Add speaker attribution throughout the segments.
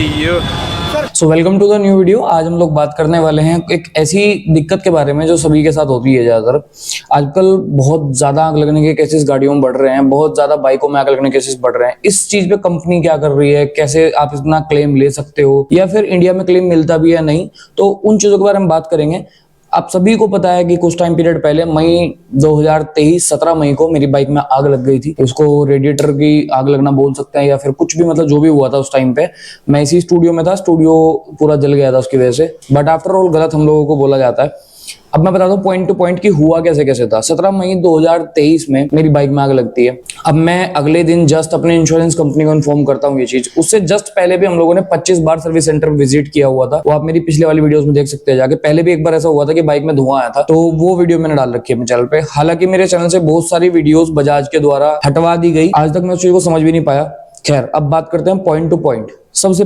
Speaker 1: So welcome to the new video. आज हम लोग बात करने वाले हैं एक ऐसी दिक्कत के बारे में जो सभी के साथ होती है। ज्यादातर आजकल बहुत ज्यादा आग लगने के केसेस गाड़ियों में बढ़ रहे हैं, बहुत ज्यादा बाइकों में आग लगने के केसेस बढ़ रहे हैं। इस चीज पे कंपनी क्या कर रही है, कैसे आप इतना क्लेम ले सकते हो, या फिर इंडिया में क्लेम मिलता भी है नहीं, तो उन चीजों के बारे में बात करेंगे। आप सभी को पता है कि कुछ टाइम पीरियड पहले मई 2023 17 मई को मेरी बाइक में आग लग गई थी। उसको रेडिएटर की आग लगना बोल सकते हैं या फिर कुछ भी, मतलब जो भी हुआ था उस टाइम पे। मैं इसी स्टूडियो में था, स्टूडियो पूरा जल गया था उसकी वजह से। बट आफ्टर ऑल गलत हम लोगों को बोला जाता है। अब मैं बताता हूँ पॉइंट टू पॉइंट कि हुआ कैसे कैसे था। 17 मई 2023 में मेरी बाइक में आग लगती है। अब मैं अगले दिन जस्ट अपने इंश्योरेंस कंपनी को इन्फॉर्म करता हूँ ये चीज। उससे जस्ट पहले भी हम लोगों ने 25 बार सर्विस सेंटर विजिट किया हुआ था। वो आप मेरी पिछले वाली वीडियोस में देख सकते हैं जाके। पहले भी एक बार ऐसा हुआ था कि बाइक में धुआं आया था, तो वो वीडियो मैंने डाल रखी है अपने चैनल पे। हालांकि मेरे चैनल से बहुत सारी वीडियोस बजाज के द्वारा हटवा दी गई, आज तक मैं उस चीज को समझ भी नहीं पाया। खैर, अब बात करते हैं पॉइंट टू पॉइंट। सबसे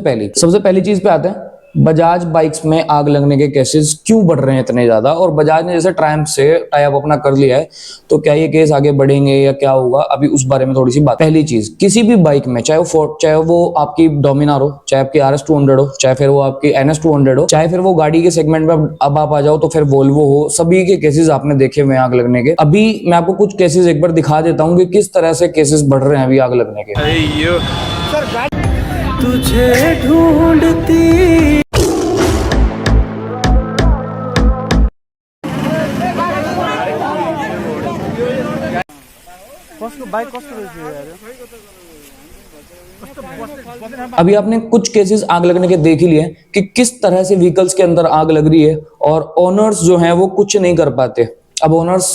Speaker 1: पहली चीज पे आते हैं, बजाज बाइक्स में आग लगने के केसेस क्यों बढ़ रहे हैं इतने ज्यादा। और बजाज ने जैसे ट्रायम्फ से टाई अप अपना कर लिया है, तो क्या ये केस आगे बढ़ेंगे या क्या होगा, अभी उस बारे में थोड़ी सी बात। पहली चीज, किसी भी बाइक में, चाहे वो आपकी डोमिनार हो, चाहे आपकी RS 200 हो, चाहे फिर वो आपकी NS 200 हो, चाहे फिर वो गाड़ी के सेगमेंट में अब आप आ जाओ तो फिर वोल्वो हो, सभी के केसेस आपने देखे हुए आग लगने के। अभी मैं आपको कुछ केसेस एक बार दिखा देता हूँ कि किस तरह से केसेस बढ़ रहे हैं अभी आग लगने के।
Speaker 2: तुझे ढूंढती
Speaker 1: अभी आपने कुछ केसेस आग लगने के देख ही लिए कि किस तरह से व्हीकल्स के अंदर आग लग रही है और ओनर्स जो हैं वो कुछ नहीं कर पाते। अब ओनर्स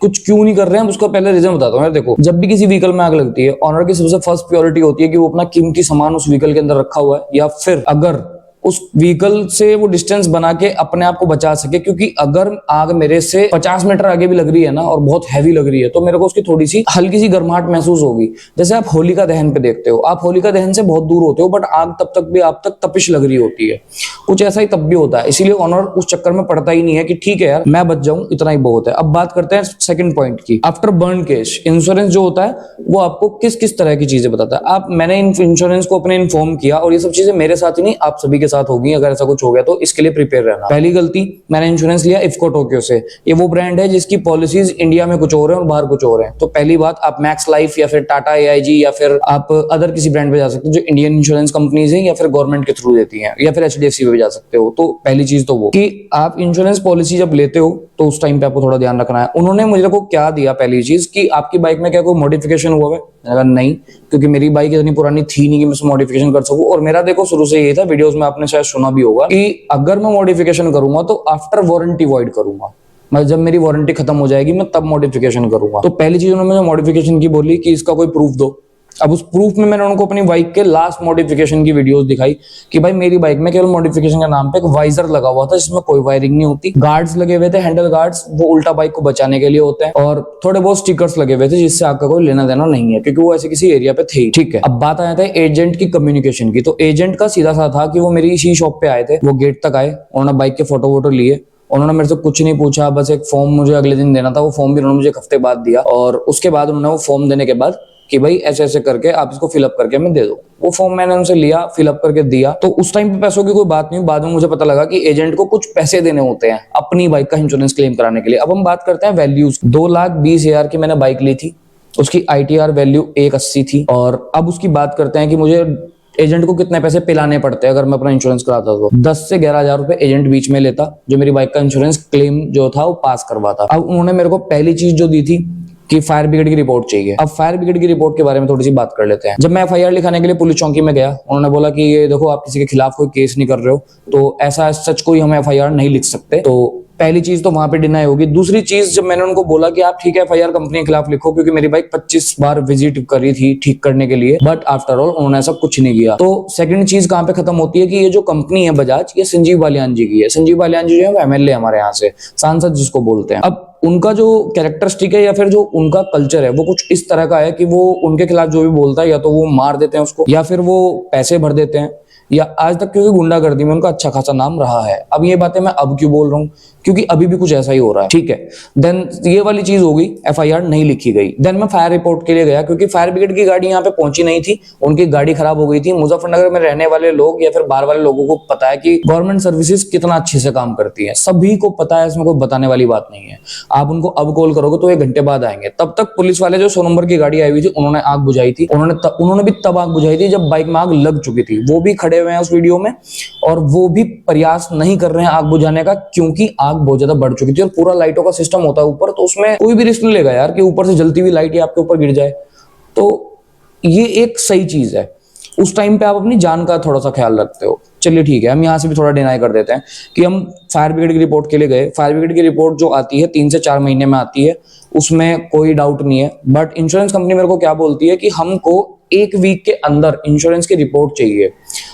Speaker 1: कुछ क्यों नहीं कर रहे हैं, उसका पहले रीजन बताता हूँ यार। देखो, जब भी किसी व्हीकल में आग लगती है, ऑनर की सबसे फर्स्ट प्रायोरिटी होती है कि वो अपना कीमती सामान उस व्हीकल के अंदर रखा हुआ है, या फिर अगर उस व्हीकल से वो डिस्टेंस बना के अपने आप को बचा सके। क्योंकि अगर आग मेरे से 50 मीटर आगे भी लग रही है ना और बहुत हैवी लग रही है, तो मेरे को उसकी थोड़ी सी हल्की सी गर्माहट महसूस होगी। जैसे आप होलिका दहन पे देखते हो, आप होलिका दहन से बहुत दूर होते हो, बट आग तब तक भी आप तक तपिश लग रही होती है। कुछ ऐसा ही तब भी होता है, इसीलिए ऑनर उस चक्कर में पड़ता ही नहीं है कि ठीक है यार मैं बच जाऊं, इतना ही बहुत है। अब बात करते हैं सेकंड पॉइंट की। आफ्टर बर्न केस इंश्योरेंस जो होता है वो आपको किस किस तरह की चीजें बताता है। मैंने इंश्योरेंस को अपने इन्फॉर्म किया, और ये सब चीजें मेरे साथ ही नहीं आप सभी के साथ होगी। अगर ऐसा कुछ हो गया तो इसके लिए प्रिपेयर रहना। पहली गलती, मैंने इंश्योरेंस लिया इफको टोक्यो से। ये वो ब्रांड है जिसकी पॉलिसीज इंडिया में कुछ और है और बाहर कुछ और है। तो पहली बात, आप मैक्स लाइफ या फिर टाटा AIG या फिर आप अदर किसी ब्रांड पे जा सकते हो जो इंडियन इंश्योरेंस कंपनीज है या फिर गवर्नमेंट के थ्रू देती है, या फिर HDFC पे भी जा सकते हो। तो पहली चीज तो वो कि आप इंश्योरेंस पॉलिसी जब लेते हो तो उस टाइम पे आपको थोड़ा ध्यान रखना है। उन्होंने मुझे को क्या दिया, पहली चीज कि आपकी बाइक में क्या कोई मॉडिफिकेशन हुआ है। अगर नहीं, क्योंकि मेरी बाइक इतनी पुरानी थी नहीं कि मैं उसमें मॉडिफिकेशन कर सकूं। और मेरा देखो शुरू से यही था, वीडियोस में आपने शायद सुना भी होगा कि अगर मैं मॉडिफिकेशन करूंगा तो आफ्टर वारंटी वॉइड करूंगा। मैं जब मेरी वारंटी खत्म हो जाएगी मैं तब मॉडिफिकेशन करूंगा। तो पहली चीज उन्होंने मुझे मॉडिफिकेशन की बोली कि इसका कोई प्रूफ दो। अब उस प्रूफ में मैंने उनको अपनी बाइक के लास्ट मॉडिफिकेशन की वीडियोस दिखाई कि भाई मेरी बाइक में केवल मॉडिफिकेशन के नाम पे एक वाइजर लगा हुआ था जिसमें कोई वायरिंग नहीं होती। गार्ड्स लगे हुए थे, हैंडल गार्ड्स, वो उल्टा बाइक को बचाने के लिए होते हैं। और थोड़े बहुत स्टिकर्स लगे हुए थे जिससे आपका कोई लेना देना नहीं है, क्योंकि वो ऐसे किसी एरिया पे थे। ठीक है, अब बात आया था एजेंट की कम्युनिकेशन की। तो एजेंट का सीधा सा था कि वो मेरी इसी शॉप पे आए थे, वो गेट तक आए, उन्होंने बाइक के फोटो वोटो लिए, उन्होंने मेरे से कुछ नहीं पूछा, बस एक फॉर्म मुझे अगले दिन देना था। वो फॉर्म भी उन्होंने मुझे एक हफ्ते बाद दिया, और उसके बाद उन्होंने वो फॉर्म देने के बाद कि भाई ऐसे ऐसे करके आप इसको फिलअप करके हमें दे दो। वो फॉर्म मैंने उनसे लिया, फिलअप करके दिया। तो उस टाइम पे पैसों की कोई बात नहीं। बाद में मुझे पता लगा कि एजेंट को कुछ पैसे देने होते हैं अपनी बाइक का इंश्योरेंस क्लेम कराने के लिए। अब हम बात करते हैं वैल्यूज। 2,20,000 की मैंने बाइक ली थी, उसकी ITR वैल्यू 180 थी। और अब उसकी बात करते हैं कि मुझे एजेंट को कितने पैसे पिलाने पड़ते हैं अगर मैं अपना इंश्योरेंस कराता तो 10 से 11,000 रुपए एजेंट बीच में लेता, जो मेरी बाइक का इंश्योरेंस क्लेम जो था वो पास करवाता। अब उन्होंने मेरे को पहली चीज जो दी थी कि फायर ब्रिगेड की रिपोर्ट चाहिए। अब फायर ब्रिगेड की रिपोर्ट के बारे में थोड़ी सी बात कर लेते हैं। जब मैं FIR लिखाने के लिए पुलिस चौकी में गया, उन्होंने बोला कि ये देखो आप किसी के खिलाफ कोई केस नहीं कर रहे हो, तो ऐसा सच कोई हम FIR नहीं लिख सकते। तो पहली चीज तो वहां पे डिनाई होगी। दूसरी चीज, जब मैंने उनको बोला कि आप ठीक है FIR कंपनी के खिलाफ लिखो, क्योंकि मेरी बाइक 25 बार विजिट करी थी ठीक करने के लिए, बट आफ्टर ऑल उन्होंने ऐसा कुछ नहीं किया। तो सेकंड चीज कहां पे खत्म होती है कि ये जो कंपनी है बजाज, ये संजीव बालियान जी की है। संजीव बालियान जी जो है वो MLA हमारे यहाँ से, सांसद जिसको बोलते हैं। अब उनका जो कैरेक्टरिस्टिक है या फिर जो उनका कल्चर है वो कुछ इस तरह का है कि वो उनके खिलाफ जो भी बोलता है या तो वो मार देते हैं उसको, या फिर वो पैसे भर देते हैं, या आज तक क्योंकि गुंडागर्दी में उनका अच्छा खासा नाम रहा है। अब ये बातें मैं अब क्यों बोल रहा हूँ, क्योंकि अभी भी कुछ ऐसा ही हो रहा है, ठीक है। देन ये वाली चीज हो गई, एफआईआर नहीं लिखी गई। देन मैं फायर रिपोर्ट के लिए गया, क्योंकि फायर ब्रिगेड की गाड़ी यहाँ पे पहुंची नहीं थी, उनकी गाड़ी खराब हो गई थी। मुजफ्फरनगर में रहने वाले लोग या फिर बाहर वाले लोगों को पता है कि गवर्नमेंट सर्विसेज कितना अच्छे से काम करती है, सभी को पता है, इसमें कोई बताने वाली बात नहीं है। आप उनको अब कॉल करोगे तो 1 घंटे बाद आएंगे। तब तक पुलिस वाले जो 100 नंबर की गाड़ी आई हुई थी, उन्होंने आग बुझाई थी। उन्होंने भी तब आग बुझाई थी जब बाइक में आग लग चुकी थी। वो भी खड़े हुए हैं उस वीडियो में, और वो भी प्रयास नहीं कर रहे हैं आग बुझाने का, क्योंकि आग बहुत ज्यादा बढ़ चुकी थी और पूरा लाइटों का सिस्टम होता है ऊपर, तो उसमें कोई भी रिस्क नहीं लेगा यार कि ऊपर से जलती हुई लाइट ही आपके ऊपर गिर जाए। तो ये एक सही चीज है। उस टाइम पे आप अपनी जान का थोड़ा सा ख्याल रखते हो। चलिए ठीक है, हम यहाँ से भी थोड़ा डिनाई कर देते हैं कि हम फायर ब्रिगेड की रिपोर्ट के लिए गए। फायर ब्रिगेड की रिपोर्ट जो आती है 3 से 4 महीने में आती है, उसमें कोई डाउट नहीं है। बट इंश्योरेंस कंपनी मेरे को क्या बोलती है कि हमको 1 वीक के अंदर इंश्योरेंस की रिपोर्ट चाहिए।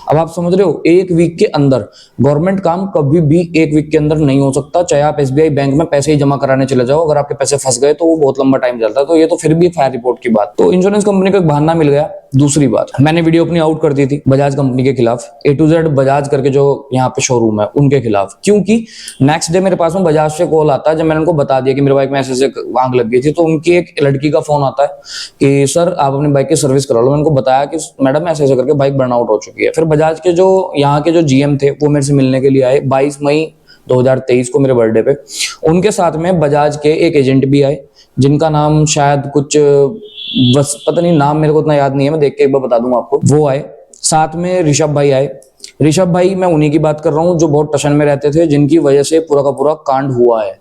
Speaker 1: अब आप समझ रहे हो, 1 वीक के अंदर। गवर्नमेंट काम कभी भी 1 वीक के अंदर नहीं हो सकता, चाहे आप एसबीआई बैंक में पैसे ही जमा कराने चले जाओ, अगर आपके पैसे फंस गए तो वो बहुत लंबा टाइम चलता है। तो ये तो फिर भी फायर रिपोर्ट की बात, तो इंश्योरेंस कंपनी को एक बहाना मिल गया। दूसरी बात, मैंने वीडियो अपनी आउट कर दी थी बजाज कंपनी के खिलाफ, A to Z बजाज करके जो यहाँ पे शोरूम है उनके खिलाफ, क्योंकि नेक्स्ट डे मेरे पास में बजाज से कॉल आता है। जब मैंने उनको बता दिया कि मेरे बाइक में ऐसे आग लग गई थी, तो उनकी एक लड़की का फोन आता है कि सर आप अपनी बाइक की सर्विस करा लो। मैंने उनको बताया कि मैडम ऐसे ऐसे करके बाइक बर्नआउट हो चुकी है। फिर बजाज के जो यहाँ के जो जीएम थे वो मेरे से मिलने के लिए आए 22 मई 2023 को मेरे बर्थडे पे। उनके साथ में बजाज के एक एजेंट भी आए, जिनका नाम शायद कुछ, बस पता नहीं, नाम मेरे को उतना याद नहीं है, मैं देख के एक बार बता दूंगा आपको। वो आए, साथ में ऋषभ भाई आए। ऋषभ भाई, मैं उन्हीं की बात कर रहा हूँ जो बहुत टशन में रहते थे, जिनकी वजह से पूरा का पूरा कांड हुआ है।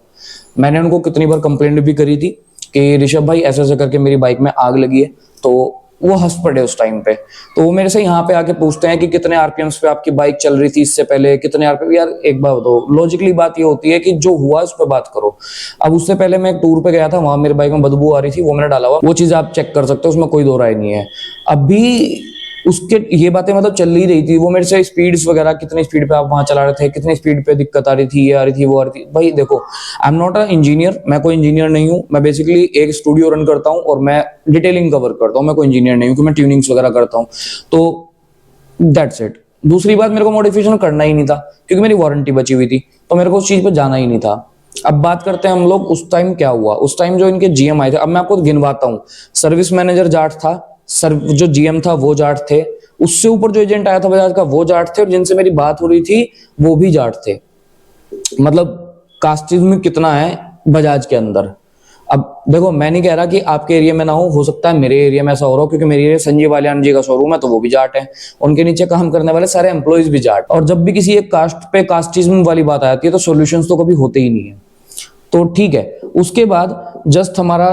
Speaker 1: मैंने उनको कितनी बार कंप्लेंट भी करी थी कि ऋषभ भाई ऐसे ऐसे करके मेरी बाइक में आग लगी है, तो वो हंस पड़े उस टाइम पे। तो वो मेरे से यहाँ पे आके पूछते हैं कि कितने आरपीएम्स पे आपकी बाइक चल रही थी इससे पहले, कितने आरपीएम। यार एक बात बताओ, लॉजिकली बात ये होती है कि जो हुआ उस पर बात करो। अब उससे पहले मैं एक टूर पे गया था, वहां मेरी बाइक में बदबू आ रही थी, वो मैंने डाला हुआ, वो चीज आप चेक कर सकते हो, उसमें कोई दो राय नहीं है। अभी उसके ये बातें मतलब चल ही रही थी। वो मेरे से स्पीड्स वगैरह, कितनी स्पीड पे आप वहां चला रहे थे, कितनी स्पीड पे दिक्कत आ रही थी, ये आ रही थी, वो आ रही थी। भाई देखो, I am not a engineer, मैं कोई इंजीनियर नहीं हूँ। मैं बेसिकली एक स्टूडियो रन करता हूँ और मैं डिटेलिंग कवर करता हूँ। मैं कोई इंजीनियर नहीं हूँ कि मैं ट्यूनिंग्स वगैरह करता हूँ। तो दैट्स इट। दूसरी बात, मेरे को मॉडिफिकेशन करना ही नहीं था, क्योंकि मेरी वारंटी बची हुई थी, तो मेरे को उस चीज पे जाना ही नहीं था। अब बात करते हैं हम लोग उस टाइम क्या हुआ। उस टाइम जो इनके जीएम आए थे, अब मैं आपको गिनवाता हूँ। सर्विस मैनेजर जाट था, जो जीएम था वो जाट थे, उससे ऊपर जो एजेंट आया था बजाज का वो जाट थे, और जिनसे मेरी बात हो रही थी वो भी जाट थे। मतलब कास्टिज्म में कितना है बजाज के अंदर। अब देखो, मैं नहीं कह रहा कि आपके एरिया में ना हो सकता है मेरे एरिया में ऐसा हो रहा हो, क्योंकि मेरे एरिया संजीव वालियान जी का शोरूम है, तो वो भी जाट है, उनके नीचे काम करने वाले सारे एम्प्लॉइज भी जाट। और जब भी किसी एक कास्ट पे कास्टिज्म वाली बात आती है तो सॉल्यूशंस तो कभी होते ही नहीं है। तो ठीक है, उसके बाद जस्ट हमारा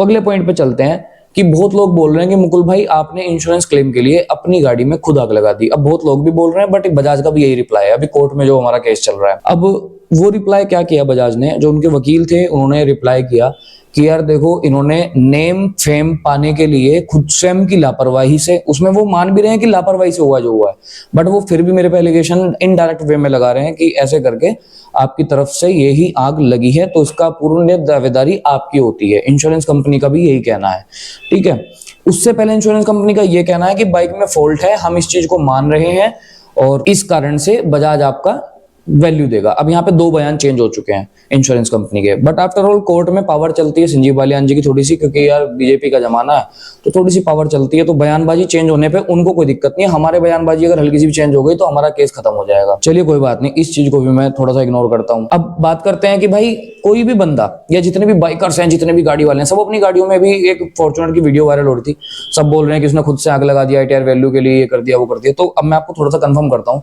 Speaker 1: अगले पॉइंट पे चलते हैं कि बहुत लोग बोल रहे हैं कि मुकुल भाई आपने इंश्योरेंस क्लेम के लिए अपनी गाड़ी में खुद आग लगा दी। अब बहुत लोग भी बोल रहे हैं, बट बजाज का भी यही रिप्लाई है अभी कोर्ट में जो हमारा केस चल रहा है। अब वो रिप्लाई क्या किया बजाज ने, जो उनके वकील थे उन्होंने रिप्लाई किया कि यार देखो, इन्होंने नेम फेम पाने के लिए खुद स्वयं की लापरवाही से, उसमें वो मान भी रहे हैं कि लापरवाही से हुआ जो हुआ है, बट वो फिर भी मेरे पे एलिगेशन इनडायरेक्ट वे में लगा रहे हैं कि ऐसे करके आपकी तरफ से यही आग लगी है, तो इसका पूर्ण दावेदारी आपकी होती है। इंश्योरेंस कंपनी का भी यही कहना है, ठीक है। उससे पहले इंश्योरेंस कंपनी का ये कहना है कि बाइक में फॉल्ट है, हम इस चीज को मान रहे हैं और इस कारण से बजाज आपका वैल्यू देगा। अब यहाँ पे 2 बयान चेंज हो चुके हैं इंश्योरेंस कंपनी के, बट आफ्टर ऑल कोर्ट में पावर चलती है संजीव बालियान जी की थोड़ी सी, क्योंकि यार बीजेपी का जमाना है तो थोड़ी सी पावर चलती है, तो बयानबाजी चेंज होने पे उनको कोई दिक्कत नहीं है। हमारे बयानबाजी अगर हल्की सी भी चेंज हो गई तो हमारा केस खत्म हो जाएगा। चलिए कोई बात नहीं, इस चीज को भी मैं थोड़ा सा इग्नोर करता हूँ। अब बात करते हैं कि भाई कोई भी बंदा या जितने भी बाइकर्स हैं, जितने भी गाड़ी वाले हैं, सब अपनी गाड़ियों में भी, एक फॉर्च्यूनर की वीडियो वायरल हो रही थी, सब बोल रहे हैं कि उसने खुद से आग लगा दिया ITR वैल्यू के लिए, ये कर दिया वो कर दिया। तो अब मैं आपको थोड़ा सा कंफर्म करता हूँ,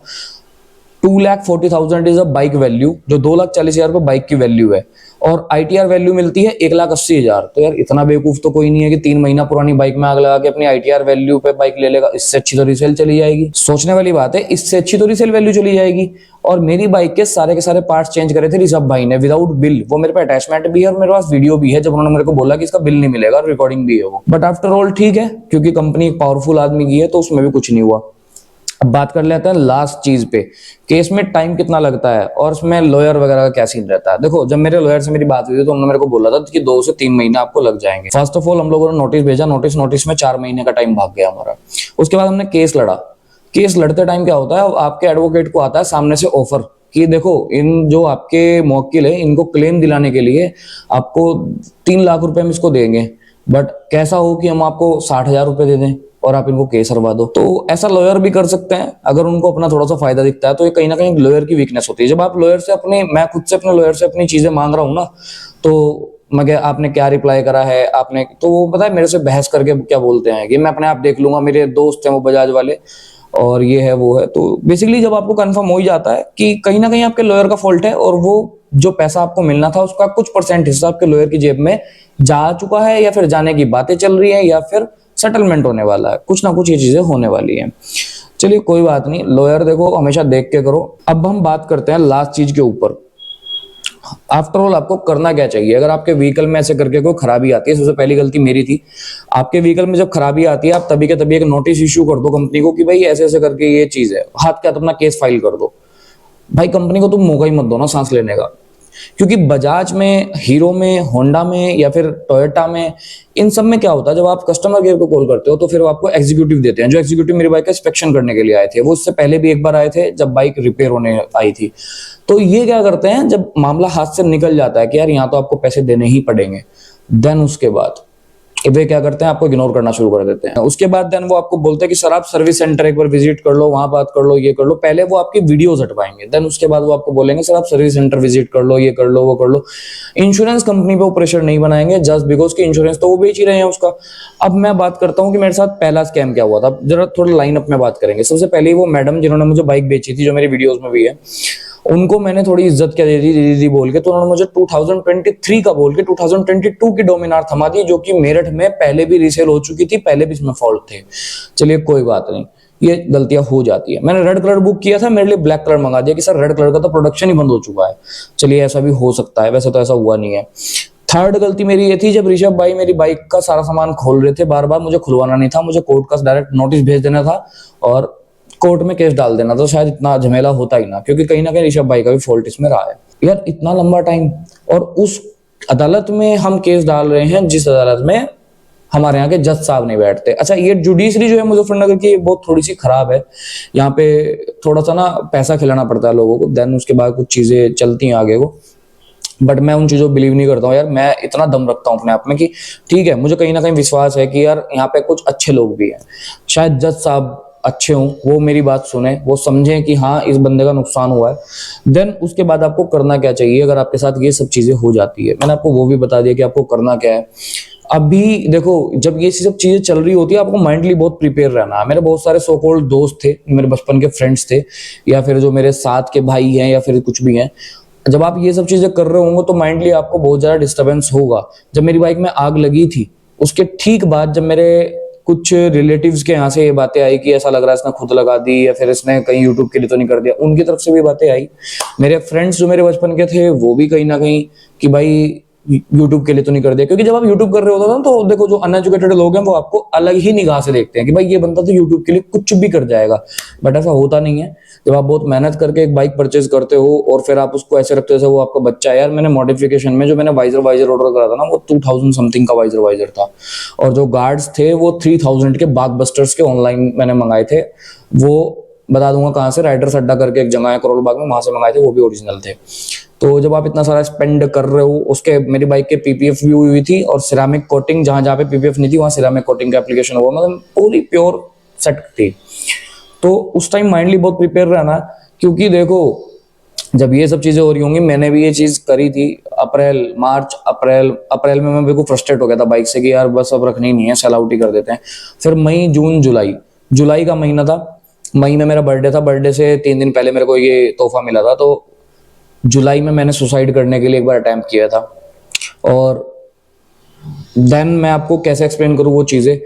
Speaker 1: 2,40,000 इज अ बाइक वैल्यू, जो 2,40,000 रुपए बाइक की वैल्यू है, और ITR वैल्यू मिलती है 1,80,000। तो यार इतना बेवकूफ तो कोई नहीं है कि 3 महीना पुरानी बाइक में आग लगा के अपनी ITR वैल्यू पे बाइक ले लेगा। इससे अच्छी तो रीसेल चली जाएगी। सोचने वाली बात है, इससे अच्छी तो रीसेल वैल्यू चली जाएगी। और मेरी बाइक के सारे पार्ट्स चेंज करे थे ऋषभ भाई ने विदाउट बिल। वो मेरे पे अटैचमेंट भी है और मेरे पास वीडियो भी है, जब उन्होंने मेरे को बोला कि इसका बिल नहीं मिलेगा, रिकॉर्डिंग भी है वो। बट आफ्टर ऑल ठीक है, क्योंकि कंपनी एक पावरफुल आदमी की है, तो उसमें भी कुछ नहीं हुआ। अब बात कर लेते हैं लास्ट चीज पे, केस में टाइम कितना लगता है और उसमें लॉयर वगैरह का क्या सीन रहता है। देखो, जब मेरे लॉयर से मेरी बात हुई थी तो उन्होंने मेरे को बोला था कि 2 से 3 महीने आपको लग जाएंगे। फर्स्ट ऑफ ऑल हम लोगों ने नोटिस भेजा, नोटिस में 4 महीने का टाइम भाग गया हमारा। उसके बाद हमने केस लड़ा। केस लड़ते टाइम क्या होता है, आपके एडवोकेट को आता है सामने से ऑफर कि देखो इन जो आपके मौकिल है इनको क्लेम दिलाने के लिए आपको 3 लाख रुपए हम इसको देंगे, बट कैसा हो कि हम आपको 60,000 रुपए दे दें और आप इनको केस हरवा दो। तो ऐसा लॉयर भी कर सकते हैं अगर उनको अपना थोड़ा सा फायदा दिखता है। तो ये कहीं ना कहीं लॉयर की वीकनेस होती है। जब आप लॉयर से अपनी, मैं खुद से अपने लॉयर से अपनी चीजें मांग रहा हूँ ना, तो मैं क्या, आपने क्या रिप्लाई करा है आपने, तो वो पता है मेरे से बहस करके क्या बोलते हैं कि मैं अपने आप देख लूंगा, मेरे दोस्त हैं वो बजाज वाले और ये है वो है। तो बेसिकली जब आपको कंफर्म हो ही जाता है कि कहीं ना कहीं आपके लॉयर का फॉल्ट है और वो जो पैसा आपको मिलना था उसका कुछ परसेंट हिस्सा आपके लॉयर की जेब में जा चुका है, या फिर जाने की बातें चल रही है, या फिर सेटलमेंट होने वाला है, कुछ ना कुछ ये चीजें होने वाली हैं। चलिए कोई बात नहीं, लॉयर देखो हमेशा देख के करो। अब हम बात करते हैं लास्ट चीज के ऊपर। आफ्टर ऑल आपको करना क्या चाहिए अगर आपके व्हीकल में ऐसे करके कोई खराबी आती है। सबसे पहली गलती मेरी थी, आपके व्हीकल में जब खराबी आती है आप तभी के तभी एक नोटिस इश्यू कर दो कंपनी को कि भाई ऐसे ऐसे करके ये चीज है, हाथ के हाथ अपना केस फाइल कर दो। भाई कंपनी को तुम मौका ही मत दो ना सांस लेने का, क्योंकि बजाज में, हीरो में, होंडा में या फिर टोयोटा में, इन सब में क्या होता है जब आप कस्टमर केयर को कॉल करते हो तो फिर वो आपको एग्जीक्यूटिव देते हैं। जो एग्जीक्यूटिव मेरी बाइक का इंस्पेक्शन करने के लिए आए थे, वो उससे पहले भी एक बार आए थे जब बाइक रिपेयर होने आई थी। तो ये क्या करते हैं जब मामला हाथ से निकल जाता है कि यार यहाँ तो आपको पैसे देने ही पड़ेंगे, देन उसके बाद वे क्या करते हैं आपको इग्नोर करना शुरू कर देते हैं। उसके बाद देन वो आपको बोलते हैं कि सर आप सर्विस सेंटर एक बार विजिट कर लो, वहां बात कर लो, ये कर लो। पहले वो आपकी वीडियोस हटवाएंगे, देन उसके बाद वो आपको बोलेंगे सर आप सर्विस सेंटर विजिट कर लो, ये कर लो, वो कर लो। इंश्योरेंस कंपनी पे वो प्रेशर नहीं बनाएंगे जस्ट बिकॉज की इंश्योरेंस तो वो बेच ही रहे हैं उसका। अब मैं बात करता हूँ कि मेरे साथ पहला स्कैम क्या हुआ था, जरा थोड़ा लाइन अप में बात करेंगे। सबसे पहले वो मैडम जिन्होंने मुझे बाइक बेची थी, जो मेरी वीडियोस में भी है, उनको मैंने थोड़ी इज्जत क्या दे दी, दीदी बोल के, तो उन्होंने मुझे 2023 का बोल के 2022 की डोमिनार थमा दी, जो कि मेरठ में पहले भी रीसेल हो चुकी थी, पहले भी इसमें फॉल्ट थे। चलिए कोई बात नहीं, ये गलतियां हो जाती है। मैंने रेड कलर बुक किया था, मेरे लिए ब्लैक कलर मंगा दिया कि सर रेड कलर का तो प्रोडक्शन ही बंद हो चुका है। चलिए ऐसा भी हो सकता है, वैसे तो ऐसा हुआ नहीं है। थर्ड गलती मेरी ये थी, जब ऋषभ भाई मेरी बाइक का सारा सामान खोल रहे थे, बार बार मुझे खुलवाना नहीं था, मुझे कोर्ट का डायरेक्ट नोटिस भेज देना था और कोर्ट में केस डाल देना, तो शायद इतना झमेला होता ही ना, क्योंकि कहीं ना कहीं ऋषभ भाई का भी फॉल्ट इसमें रहा है। यार इतना लंबा टाइम, और उस अदालत में हम केस डाल रहे हैं जिस अदालत में हमारे यहाँ के जज साहब नहीं बैठते। अच्छा, ये जुडिशरी जो है मुजफ्फरनगर की, बहुत थोड़ी सी खराब है। यहाँ पे थोड़ा सा ना पैसा खिलाना पड़ता है लोगों को, देन उसके बाद कुछ चीजें चलती हैं आगे को। बट मैं उन चीजों को बिलीव नहीं करता हूँ यार। मैं इतना दम रखता हूँ अपने आप में कि ठीक है, मुझे कहीं ना कहीं विश्वास है कि यार यहाँ पे कुछ अच्छे लोग भी हैं, शायद जज साहब अच्छे हों, वो मेरी बात सुने, वो समझें कि हाँ इस बंदे का नुकसान हुआ है। देन उसके बाद आपको करना क्या चाहिए अगर आपके साथ ये सब चीजें हो जाती है। मैंने आपको वो भी बता दिया कि आपको करना क्या है। अभी देखो, जब ये सब चीजें चल रही होती है, आपको माइंडली बहुत प्रिपेयर रहना है। मेरे बहुत सारे सो कॉल्ड दोस्त थे, मेरे बचपन के फ्रेंड्स थे, या फिर जो मेरे साथ के भाई हैं, या फिर कुछ भी हैं। जब आप ये सब चीजें कर रहे होंगे तो माइंडली आपको बहुत ज्यादा डिस्टर्बेंस होगा। जब मेरी बाइक में आग लगी थी, उसके ठीक बाद जब मेरे कुछ रिलेटिव्स के यहाँ से ये बातें आई कि ऐसा लग रहा है इसने खुद लगा दी, या फिर इसने कहीं यूट्यूब के लिए तो नहीं कर दिया, उनकी तरफ से भी बातें आई। मेरे फ्रेंड्स जो मेरे बचपन के थे वो भी कहीं ना कहीं कि भाई यूट्यूब के लिए तो नहीं कर दिया, क्योंकि जब आप यूट्यूब कर रहे होते हो ना, तो देखो जो अनएजुकेटेड लोग हैं वो आपको अलग ही निगाह से देखते हैं कि भाई ये बंदा तो यूट्यूब के लिए कुछ भी कर जाएगा। बट ऐसा होता नहीं है। जब आप बहुत मेहनत करके एक बाइक परचेज करते हो और फिर आप उसको ऐसे रखते हो जैसे वो आपका बच्चा है। यार मैंने मॉडिफिकेशन में जो मैंने वाइजर ऑर्डर करा था ना, वो 2000 समथिंग का वाइजर था, और जो गार्ड्स थे वो 3000 के बाग बस्टर्स के ऑनलाइन मैंने मंगाए थे। वो बता दूंगा कहाँ से, राइडर्स अड्डा करके एक जगह है करोल बाग में, वहां से मंगाए थे, वो भी ओरिजिनल थे। तो जब आप इतना सारा स्पेंड कर रहे हो, उसके मेरी बाइक के पीपीएफ भी हुई थी, और सिरामिक कोटिंग जहां जहां पे पीपीएफ नहीं थी वहां सिरामिक कोटिंग का एप्लीकेशन हुआ, मतलब पूरी प्योर सेट थी। तो उस टाइम माइंडली बहुत प्रिपेयर रहना, क्योंकि देखो जब ये सब चीजें हो रही होंगी, मैंने भी ये चीज करी थी अप्रैल में मैं बिल्कुल फ्रस्ट्रेट हो गया था बाइक से कि यार बस अब रखनी नहीं है, सेल आउट ही कर देते हैं। फिर मई, जून, जुलाई का महीना था। मई में मेरा बर्थडे था, बर्थडे से 3 दिन पहले मेरे को ये तोहफा मिला था। तो जुलाई में मैंने सुसाइड करने के लिए एक बार अटेम्प्ट किया था। और देन मैं आपको कैसे एक्सप्लेन करूँ वो चीज़ें,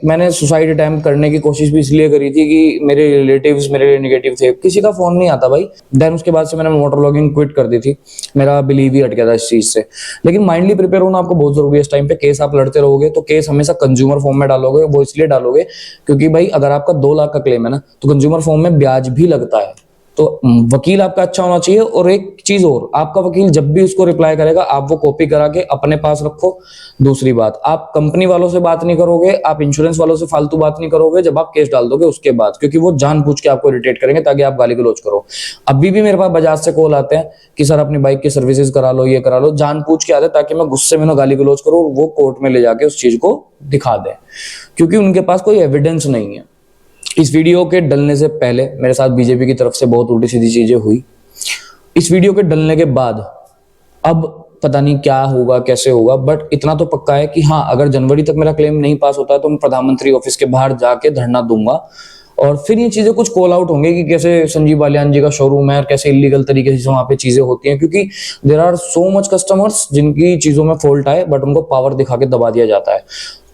Speaker 1: मैंने सुसाइड अटेम्प्ट करने की कोशिश भी इसलिए करी थी कि मेरे रिलेटिव्स मेरे लिए निगेटिव थे, किसी का फोन नहीं आता भाई। देन उसके बाद से मैंने मोटर व्लॉगिंग क्विट कर दी थी, मेरा बिलीव ही हट गया था इस चीज़ से। लेकिन माइंडली प्रिपेयर होना आपको बहुत जरूरी है इस टाइम पे। केस आप लड़ते रहोगे तो केस हमेशा कंज्यूमर फॉर्म में डालोगे, वो इसलिए डालोगे क्योंकि भाई अगर आपका 2 लाख का क्लेम है ना, तो कंज्यूमर फॉर्म में ब्याज भी लगता है। तो वकील आपका अच्छा होना चाहिए। और एक चीज और, आपका वकील जब भी उसको रिप्लाई करेगा आप वो कॉपी करा के अपने पास रखो। दूसरी बात, आप कंपनी वालों से बात नहीं करोगे, आप इंश्योरेंस वालों से फालतू बात नहीं करोगे जब आप केस डाल दोगे उसके बाद, क्योंकि वो जानबूझ के आपको इरिटेट करेंगे ताकि आप गाली गलौज करो। अभी भी मेरे पास बजाज से कॉल आते हैं कि सर अपनी बाइक की सर्विसेज करा लो, ये करा लो, जानबूझ के आते हैं ताकि मैं गुस्से में ना गाली गलौज करूं, वो कोर्ट में ले जाके उस चीज को दिखा दें, क्योंकि उनके पास कोई एविडेंस नहीं है। इस वीडियो के डलने से पहले मेरे साथ बीजेपी की तरफ से बहुत उल्टी सीधी चीजें हुई। इस वीडियो के डलने के बाद अब पता नहीं क्या होगा, कैसे होगा, बट इतना तो पक्का है कि हाँ, अगर जनवरी तक मेरा क्लेम नहीं पास होता है तो मैं प्रधानमंत्री ऑफिस के बाहर जाके धरना दूंगा। और फिर ये चीजें कुछ कॉल आउट होंगे कि कैसे संजीव बालियान जी का शोरूम है और कैसे इलीगल तरीके से वहां पे चीजें होती हैं, क्योंकि there are so much customers जिनकी चीजों में फॉल्ट आए बट उनको पावर दिखा के दबा दिया जाता है।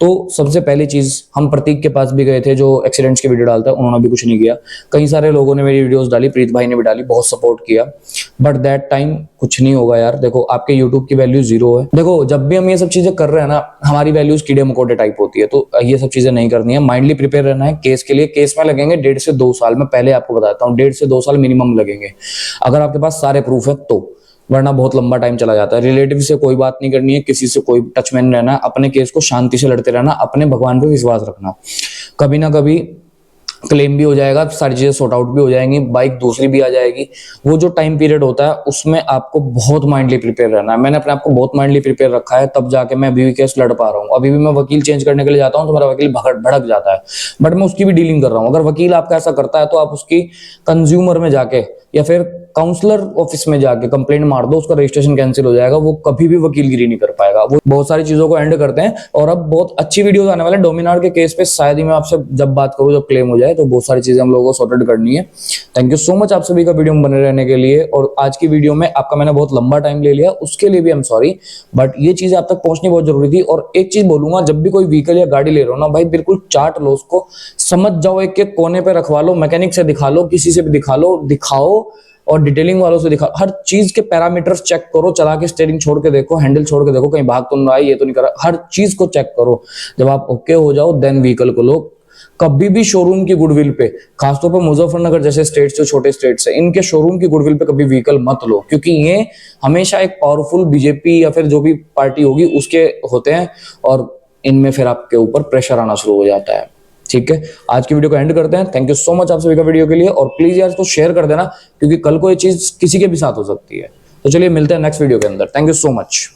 Speaker 1: तो सबसे पहली चीज, हम प्रतीक के पास भी गए थे जो एक्सीडेंट्स की वीडियो डालता है, उन्होंने भी कुछ नहीं किया। कई सारे लोगों ने मेरी वीडियोस डाली, प्रीत भाई ने भी डाली, बहुत सपोर्ट किया, बट दैट टाइम कुछ नहीं होगा यार। देखो आपके यूट्यूब की वैल्यू 0 है। देखो जब भी हम ये सब चीजें कर रहे हैं ना, हमारी वैल्यूज कीड़े मकोड़े टाइप होती है, तो ये सब चीजें नहीं करनी है। माइंडली प्रिपेयर रहना है केस के लिए। केस में लगेंगे 1.5 से 2 साल, मैं पहले आपको बताता हूँ, 1.5 से 2 साल मिनिमम लगेंगे अगर आपके पास सारे प्रूफ है तो, वरना बहुत लंबा टाइम चला जाता है। रिलेटिव से कोई बात नहीं करनी है, किसी से कोई टच में नहीं रहना, अपने केस को शांति से लड़ते रहना, अपने भगवान पे विश्वास रखना। कभी ना कभी क्लेम भी हो जाएगा, सारी चीजें सॉर्ट आउट भी हो जाएंगी, बाइक दूसरी भी आ जाएगी। वो जो टाइम पीरियड होता है उसमें आपको बहुत माइंडली प्रिपेयर रहना है। मैंने अपने आप को बहुत माइंडली प्रिपेयर रखा है, तब जाके मैं अभी भी केस लड़ पा रहा हूँ। अभी भी मैं वकील चेंज करने के लिए जाता हूँ तो मेरा वकील भड़क जाता है, बट मैं उसकी भी डीलिंग कर रहा हूँ। अगर वकील आपका ऐसा करता है तो आप उसकी कंज्यूमर में जाके या फिर काउंसलर ऑफिस में जाके कंप्लेंट मार दो, उसका रजिस्ट्रेशन कैंसिल हो जाएगा। वो कभी भी वकीलगिरी नहीं कर पाएगा। वो बहुत सारी चीजों को एंड करते हैं। और अब बहुत अच्छी वीडियोस आने वाले हैं डोमिनार के केस पे, शायद ही मैं आपसे जब बात करूं जब क्लेम हो जाए, तो बहुत सारी चीजें हम लोगों को सॉर्टेड करनी है। थैंक यू सो मच आप सभी का वीडियो में बने रहने के लिए। और आज की वीडियो में आपका मैंने बहुत लंबा टाइम ले लिया, उसके लिए भी आई एम सॉरी, बट ये चीज आप तक पहुंचनी बहुत जरूरी थी। और एक चीज बोलूंगा, जब भी कोई व्हीकल या गाड़ी ले रहे हो ना भाई, बिल्कुल चाट लो उसको, समझ जाओ, एक एक कोने पे रखवा लो, मैकेनिक से दिखा लो, किसी से भी दिखा लो, दिखाओ, और डिटेलिंग वालों से दिखा, हर चीज के पैरामीटर्स चेक करो, चला के स्टीयरिंग छोड़ के देखो, हैंडल छोड़ के देखो, कहीं भाग तो नहीं रहा है, ये तो नहीं कर रहा, हर चीज को चेक करो। जब आप ओके हो जाओ देन व्हीकल को लो। कभी भी शोरूम की गुडविल पे, खासतौर पर मुजफ्फरनगर जैसे स्टेट्स, जो छोटे स्टेट्स है, इनके शोरूम की गुडविल पे कभी व्हीकल मत लो, क्योंकि ये हमेशा एक पावरफुल बीजेपी या फिर जो भी पार्टी होगी उसके होते हैं, और इनमें फिर आपके ऊपर प्रेशर आना शुरू हो जाता है। ठीक है, आज की वीडियो को एंड करते हैं। थैंक यू सो मच आप सभी का वीडियो के लिए, और प्लीज यार इसको शेयर कर देना, क्योंकि कल को ये चीज किसी के भी साथ हो सकती है। तो चलिए मिलते हैं नेक्स्ट वीडियो के अंदर। Thank you so much.